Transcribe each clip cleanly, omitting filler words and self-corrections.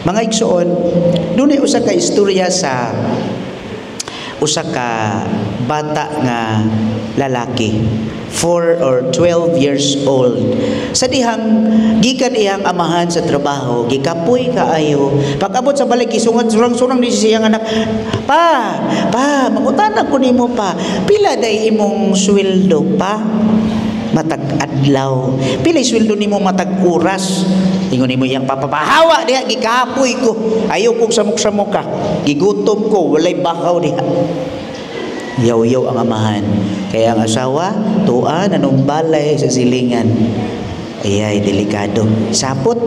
Mga igsoon, dunay usa ka istorya sa usa ka bata nga lalaki, 4 or 12 years old. Sa dihang gikan iyang amahan sa trabaho, gikapoy kaayo. Pag-abot sa balay gisungat surang-surang ni siyang anak, pa, mangutana ko nimo pa, pila day imong sweldo pa? Matag adlaw. Pila sweldo nimo matag oras? Ingon nimo iyang papapahawa diha, gikapoy ko. Ayaw kong samok-samok ka. Gigutom ko, walay bakaw diha. Yaw-yaw ang amahan. Kaya ang asawa, tuan, anong balay sa silingan. Ayay, delikado. Sapot.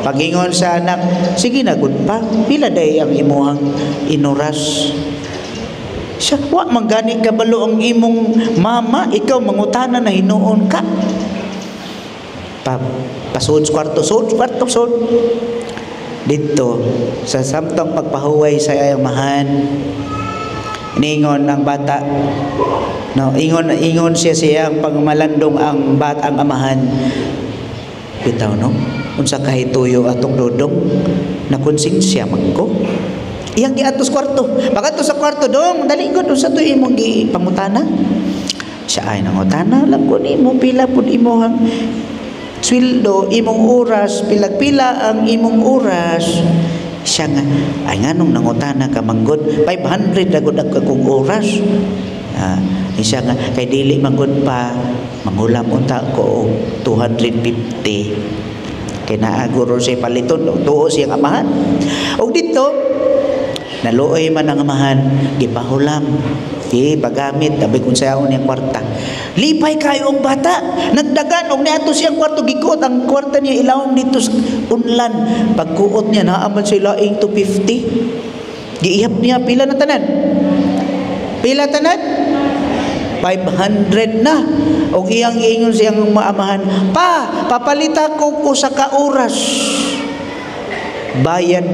Pagingon sa anak, sige na, good pa. Pila day ang imuhang inuras? Siya, wa magani kabalo ang imong mama, ikaw mangutana na hinuon ka. Pasud kwarto, sud. Dito, sa samtang pagpahuway sa amahan, ningon ng bata, no, ingon siyang pagmalandong ang amahan. Bitaw, no, unsa kay tuyo atong dodong na konsensya magko. Iyang giatos kwarto. Pagkato sa kwarto, dong, dali ko sa to imong gipangutana. Siya ay nangutana, alam ko nimo pila pud imong sweldo, imong oras, pila ang imong oras. Siya nga, ay nganong nangutana ka manggod, 500 agud akong oras. Siya nga, kay dili manggod pa, mangulam unta ko 250. Kaya naaguro siya paliton, tuo siyang amahan. O dito, naluoy man ang amahan, gipahulam, pagamit, tabi kung sayaon niyang kwarta. Lipay kayo ang bata, nagdagan, og niato siyang kwarto, gikuot ang kwarta niya, ilawom dito sa unlan. Pagkuot niya, naaman siya laing 250. Giihap niya, pila na tanan? 500 na. Og iyang iingon siyang maamahan, papalita ko sa kauras. Bayad na.